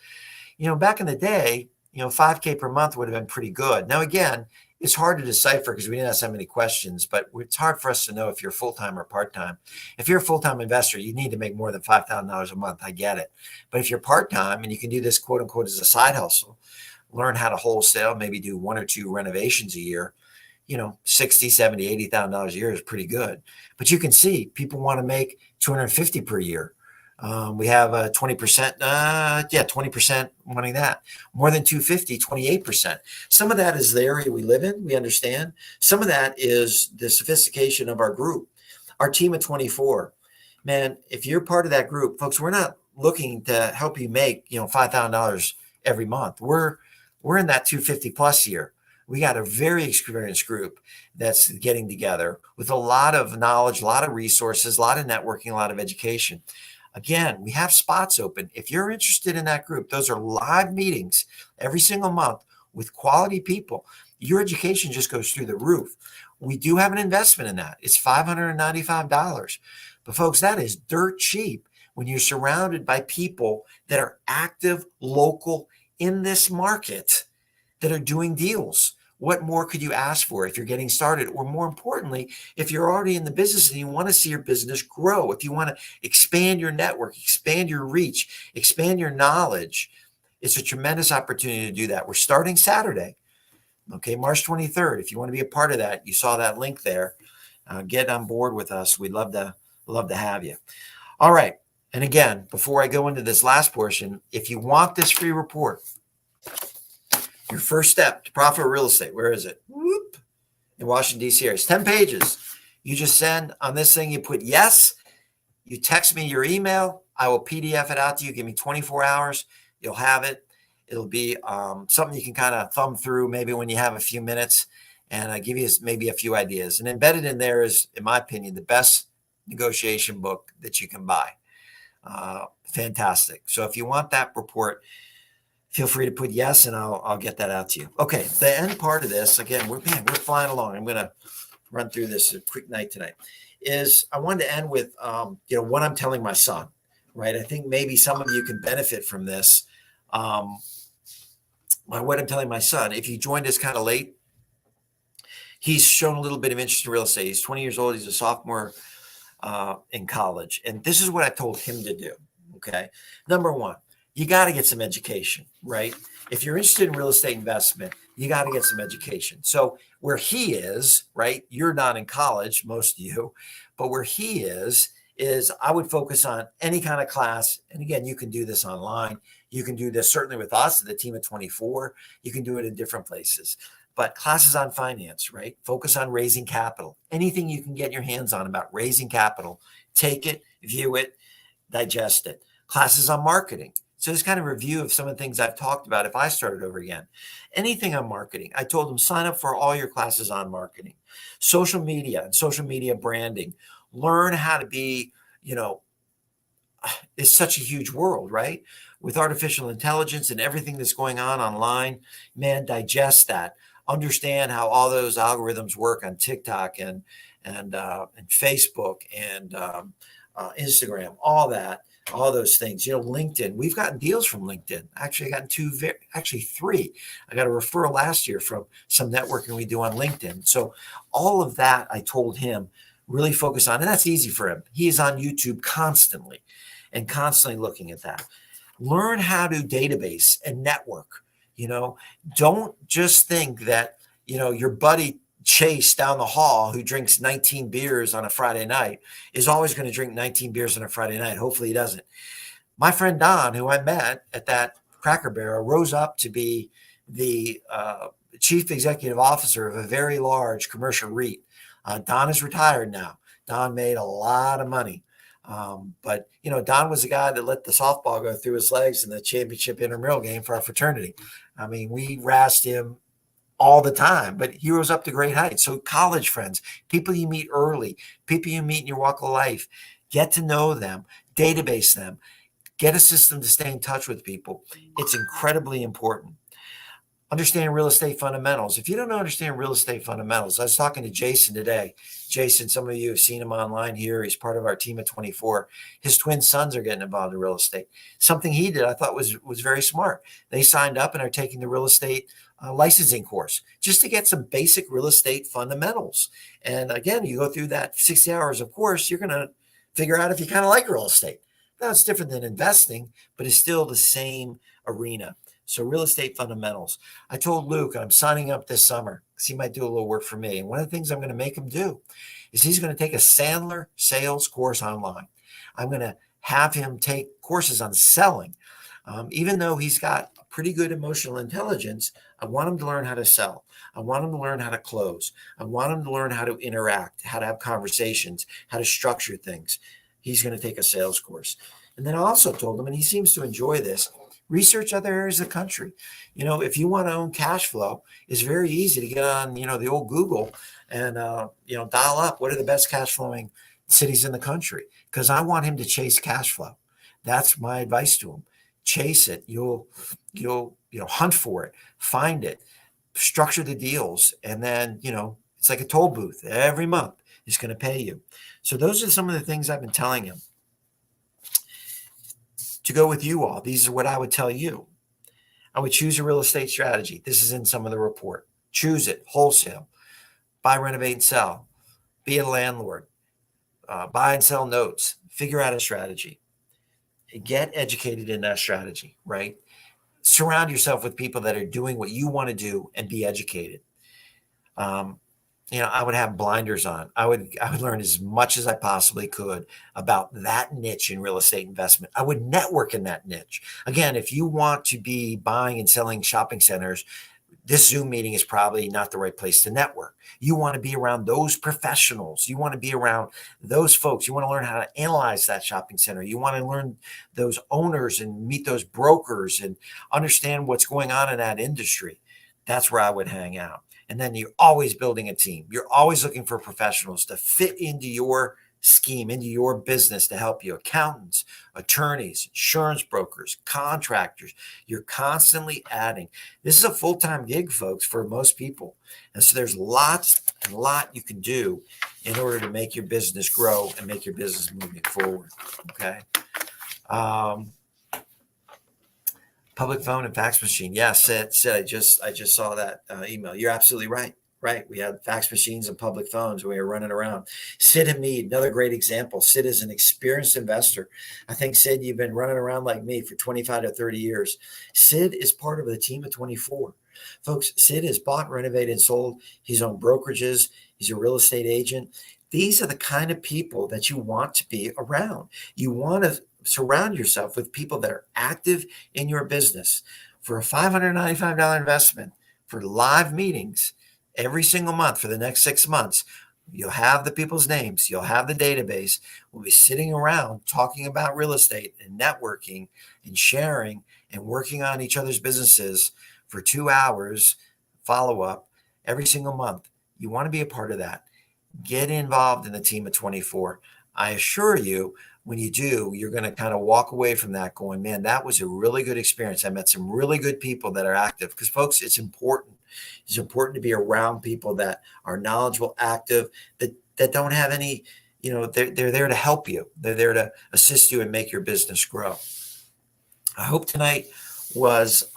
Speaker 1: Back in the day, $5K per month would have been pretty good. Now, again, it's hard to decipher because we didn't have so many questions, but it's hard for us to know if you're full-time or part-time. If you're a full-time investor, you need to make more than $5,000 a month. I get it. But if you're part-time and you can do this quote unquote as a side hustle, learn how to wholesale, maybe do 1 or 2 renovations a year, $60,000, $70,000, $80,000 a year is pretty good. But you can see people want to make $250,000 per year. We have 20%, 20% wanting that. More than 250, 28%. Some of that is the area we live in, we understand. Some of that is the sophistication of our group. Our team of 24. Man, if you're part of that group, folks, we're not looking to help you make, $5,000 every month. We're in that 250 plus year. We got a very experienced group that's getting together with a lot of knowledge, a lot of resources, a lot of networking, a lot of education. Again, we have spots open. If you're interested in that group, those are live meetings every single month with quality people. Your education just goes through the roof. We do have an investment in that. It's $595. But folks, that is dirt cheap when you're surrounded by people that are active, local in this market that are doing deals. What more could you ask for if you're getting started? Or more importantly, if you're already in the business and you want to see your business grow, if you want to expand your network, expand your reach, expand your knowledge, it's a tremendous opportunity to do that. We're starting Saturday, okay, March 23rd. If you want to be a part of that, you saw that link there. Get on board with us. We'd love to have you. All right. And again, before I go into this last portion, if you want this free report, your first step to profitable real estate, where is it? Whoop. In Washington, D.C. area. It's 10 pages. You just send on this thing, you put yes. You text me your email. I will PDF it out to you. Give me 24 hours. You'll have it. It'll be something you can kind of thumb through maybe when you have a few minutes, and give you maybe a few ideas. And embedded in there is, in my opinion, the best negotiation book that you can buy. Fantastic. So if you want that report, feel free to put yes, and I'll get that out to you. Okay, the end part of this, again, we're flying along. I'm going to run through this a quick night tonight. Is I wanted to end with what I'm telling my son, right? I think maybe some of you can benefit from this. what I'm telling my son, if you joined us kind of late, he's shown a little bit of interest in real estate. He's 20 years old. He's a sophomore in college. And this is what I told him to do. Okay. Number one, you got to get some education, right? If you're interested in real estate investment, you got to get some education. So where he is, right? You're not in college, most of you, but where he is I would focus on any kind of class. And again, you can do this online. You can do this certainly with us, the team of 24. You can do it in different places. But classes on finance, right? Focus on raising capital. Anything you can get your hands on about raising capital, take it, view it, digest it. Classes on marketing. So this kind of review of some of the things I've talked about if I started over again. Anything on marketing. I told them sign up for all your classes on marketing. Social media and social media branding. Learn how to be, it's such a huge world, right? With artificial intelligence and everything that's going on online, man, digest that. Understand how all those algorithms work on TikTok and Facebook and Instagram, all that, all those things. LinkedIn. We've gotten deals from LinkedIn. Actually, I got three. I got a referral last year from some networking we do on LinkedIn. So all of that, I told him, really focus on, and that's easy for him. He is on YouTube constantly looking at that. Learn how to database and network. Don't just think that, your buddy Chase down the hall who drinks 19 beers on a Friday night is always going to drink 19 beers on a Friday night. Hopefully he doesn't. My friend Don, who I met at that Cracker Barrel, rose up to be the chief executive officer of a very large commercial REIT. Don is retired now. Don made a lot of money. But Don was the guy that let the softball go through his legs in the championship intramural game for our fraternity. I mean, we razzed him all the time, but he rose up to great heights. So college friends, people you meet early, people you meet in your walk of life, get to know them, database them, get a system to stay in touch with people. It's incredibly important. Understand real estate fundamentals. If you don't understand real estate fundamentals, I was talking to Jason today. Jason, some of you have seen him online here. He's part of our team of 24. His twin sons are getting involved in real estate. Something he did I thought was very smart. They signed up and are taking the real estate licensing course just to get some basic real estate fundamentals. And again, you go through that 60 hours of course, you're going to figure out if you kind of like real estate. Now, it's different than investing, but it's still the same arena. So real estate fundamentals. I told Luke I'm signing up this summer because he might do a little work for me. And one of the things I'm going to make him do is he's going to take a Sandler sales course online. I'm going to have him take courses on selling. Even though he's got pretty good emotional intelligence, I want him to learn how to sell. I want him to learn how to close. I want him to learn how to interact, how to have conversations, how to structure things. He's going to take a sales course. And then I also told him, and he seems to enjoy this, research other areas of the country. If you want to own cash flow, it's very easy to get on, the old Google and, dial up what are the best cash flowing cities in the country. Because I want him to chase cash flow. That's my advice to him. Chase it. You'll hunt for it, find it, structure the deals. And then, it's like a toll booth every month is going to pay you. So those are some of the things I've been telling him. To go with you all, these are what I would tell you. I would choose a real estate strategy. This is in some of the report. Choose it, wholesale, buy, renovate, and sell. Be a landlord, buy and sell notes, figure out a strategy. Get educated in that strategy, right? Surround yourself with people that are doing what you want to do and be educated. I would have blinders on. I would learn as much as I possibly could about that niche in real estate investment. I would network in that niche. Again, if you want to be buying and selling shopping centers, this Zoom meeting is probably not the right place to network. You want to be around those professionals. You want to be around those folks. You want to learn how to analyze that shopping center. You want to learn those owners and meet those brokers and understand what's going on in that industry. That's where I would hang out. And then you're always building a team. You're always looking for professionals to fit into your scheme, into your business to help you. Accountants, attorneys, insurance brokers, contractors. You're constantly adding. This is a full-time gig, folks, for most people. And so there's lots and a lot you can do in order to make your business grow and make your business moving forward. Okay. Public phone and fax machine. Yes, Sid, I just saw that email. You're absolutely right. Right. We had fax machines and public phones when we were running around. Sid and me, another great example. Sid is an experienced investor. I think, Sid, you've been running around like me for 25 to 30 years. Sid is part of the team of 24. Folks, Sid has bought, renovated, and sold. He's owned brokerages. He's a real estate agent. These are the kind of people that you want to be around. You want to surround yourself with people that are active in your business. For a $595 investment for live meetings every single month for the next 6 months, you'll have the people's names, you'll have the database. We'll be sitting around talking about real estate and networking and sharing and working on each other's businesses for 2 hours, follow up every single month. You want to be a part of that. Get involved in the team of 24. I assure you, when you do, you're going to kind of walk away from that going, man, that was a really good experience. I met some really good people that are active because, folks, it's important. It's important to be around people that are knowledgeable, active, that don't have any, they're there to help you. They're there to assist you and make your business grow. I hope tonight was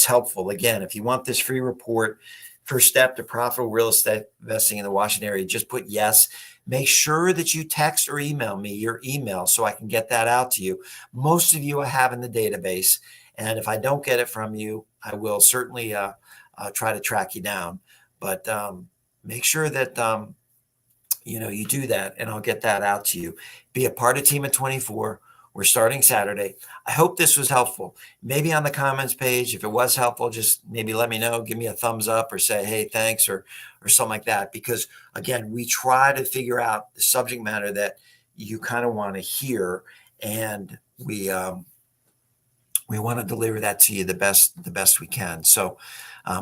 Speaker 1: helpful. Again, if you want this free report, first step to profitable real estate investing in the Washington area, just put yes. Make sure that you text or email me your email so I can get that out to you. Most of you I have in the database. And if I don't get it from you, I will certainly try to track you down. But make sure that you do that, and I'll get that out to you. Be a part of Team of 24. We're starting Saturday. I hope this was helpful. Maybe on the comments page, if it was helpful, just maybe let me know. Give me a thumbs up or say, hey, thanks, or something like that. Because, again, we try to figure out the subject matter that you kind of want to hear, and we want to deliver that to you the best we can. So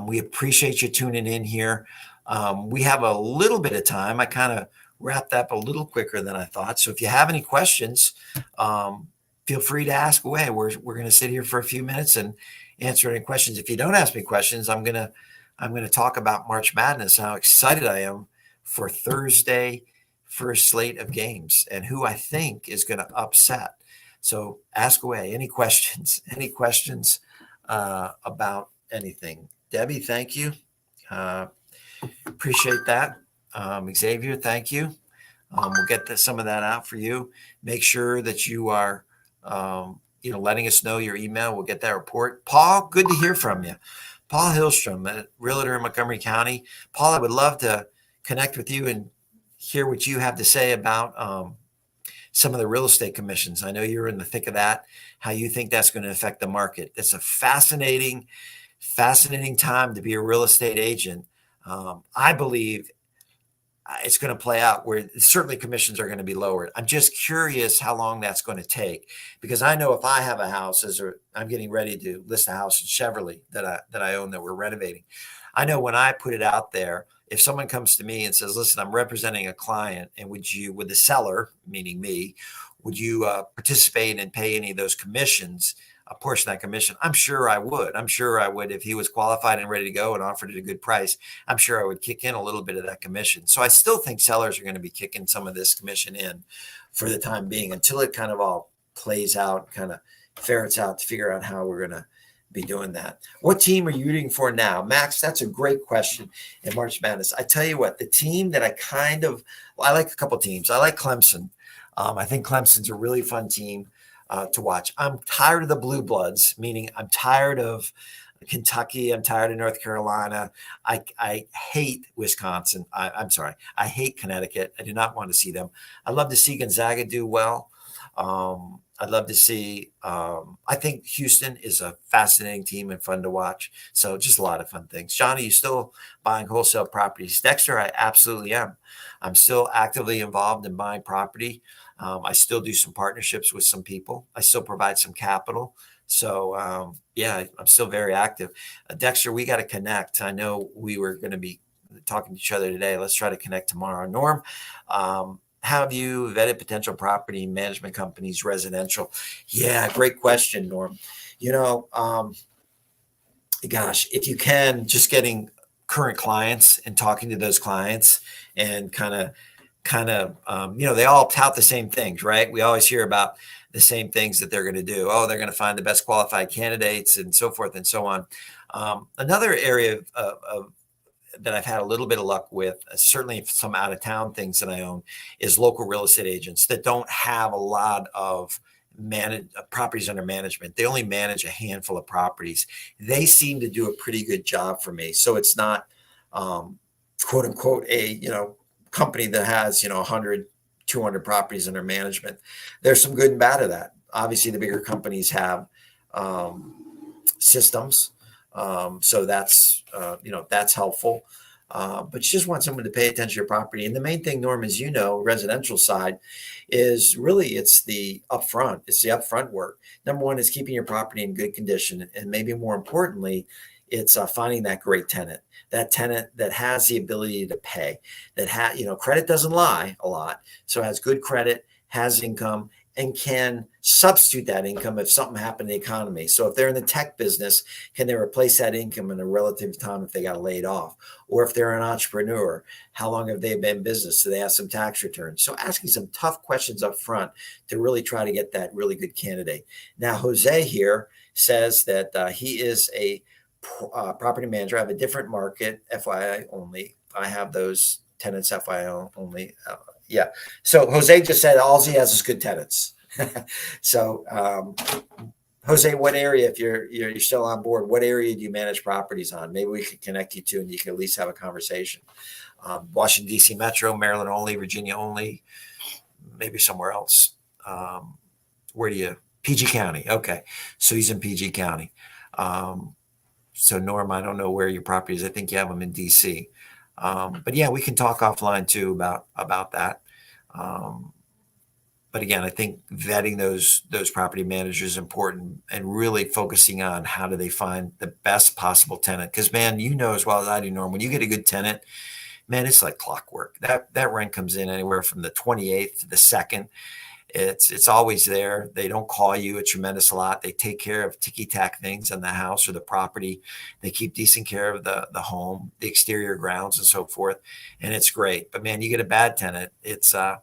Speaker 1: we appreciate you tuning in here. We have a little bit of time. I kind of wrapped up a little quicker than I thought. So if you have any questions, feel free to ask away. We're going to sit here for a few minutes and answer any questions. If you don't ask me questions, I'm going to talk about March Madness, how excited I am for Thursday first slate of games and who I think is going to upset. So ask away. Any questions about anything? Debbie, thank you. Appreciate that. Xavier, thank you. We'll get some of that out for you. Make sure that you are, letting us know your email. We'll get that report. Paul, good to hear from you. Paul Hillstrom, a realtor in Montgomery County. Paul, I would love to connect with you and hear what you have to say about some of the real estate commissions. I know you're in the thick of that, how you think that's going to affect the market. It's a fascinating time to be a real estate agent. I believe it's going to play out where certainly commissions are going to be lowered. I'm just curious how long that's going to take, because I know if I have a house, I'm getting ready to list a house in Cheverly that I own that we're renovating. I know when I put it out there, if someone comes to me and says, listen, I'm representing a client, and would the seller, meaning me, would you participate and pay any of those commissions, a portion of that commission? I'm sure I would. If he was qualified and ready to go and offered it a good price, I'm sure I would kick in a little bit of that commission. So I still think sellers are going to be kicking some of this commission in for the time being until it kind of all plays out, kind of ferrets out to figure out how we're going to be doing that. What team are you rooting for now? Max, that's a great question in March Madness. I tell you what, the team that I like a couple teams. I like Clemson. I think Clemson's a really fun team to watch. I'm tired of the blue bloods, meaning I'm tired of Kentucky. I'm tired of North Carolina. I hate Wisconsin. I'm sorry. I hate Connecticut. I do not want to see them. I'd love to see Gonzaga do well. I'd love to see, I think Houston is a fascinating team and fun to watch. So just a lot of fun things. Johnny, you still buying wholesale properties? Dexter, I absolutely am. I'm still actively involved in buying property. I still do some partnerships with some people. I still provide some capital. So, I'm still very active. Dexter, we got to connect. I know we were going to be talking to each other today. Let's try to connect tomorrow. Norm, have you vetted potential property management companies, residential? Yeah, great question, Norm. Gosh, if you can, just getting current clients and talking to those clients and kind of, they all tout the same things, right? We always hear about the same things that they're going to do. Oh, they're going to find the best qualified candidates and so forth and so on. Another area of that I've had a little bit of luck with, certainly some out of town things that I own, is local real estate agents that don't have a lot of properties under management. They only manage a handful of properties. They seem to do a pretty good job for me. So it's not, quote unquote, a, company that has, 100, 200 properties under management. There's some good and bad of that. Obviously, the bigger companies have systems. So that's helpful. But you just want someone to pay attention to your property. And the main thing, Norm, as you know, residential side is really, it's the upfront work. Number one is keeping your property in good condition. And maybe more importantly, it's finding that great tenant, that has the ability to pay, credit doesn't lie a lot. So has good credit, has income, and can substitute that income if something happened in the economy. So if they're in the tech business, can they replace that income in a relative time if they got laid off? Or if they're an entrepreneur, how long have they been in business? Do they have some tax returns? So asking some tough questions up front to really try to get that really good candidate. Now, Jose here says that he is a property manager. I have a different market, FYI only. I have those tenants, FYI only. Yeah. So Jose just said all he has is good tenants. So Jose, what area, if you're still on board, what area do you manage properties on? Maybe we could connect you to, and you can at least have a conversation. Washington, D.C. Metro, Maryland only, Virginia only, maybe somewhere else. Where do you? PG County. Okay. So he's in PG County. So Norm, I don't know where your property is. I think you have them in DC. But yeah, we can talk offline too about that. But again, I think vetting those property managers is important, and really focusing on how do they find the best possible tenant. Because man, you know as well as I do, Norm, when you get a good tenant, man, it's like clockwork. That rent comes in anywhere from the 28th to the 2nd. It's always there. They don't call you a tremendous lot. They take care of ticky-tack things in the house or the property. They keep decent care of the home, the exterior grounds, and so forth. And it's great. But man, you get a bad tenant, it's a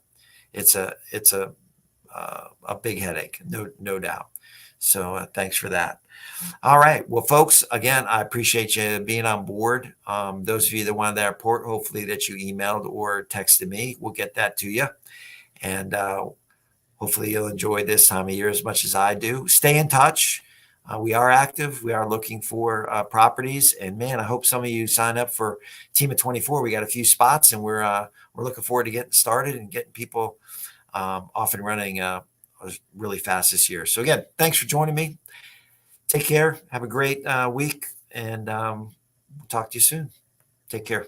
Speaker 1: big headache, no doubt. So thanks for that. All right. Well, folks, again, I appreciate you being on board. Those of you that wanted that report, hopefully that you emailed or texted me, we'll get that to you. And hopefully you'll enjoy this time of year as much as I do. Stay in touch. We are active. We are looking for properties. And man, I hope some of you sign up for Team of 24. We got a few spots, and we're looking forward to getting started and getting people off and running really fast this year. So again, thanks for joining me. Take care. Have a great week, and we'll talk to you soon. Take care.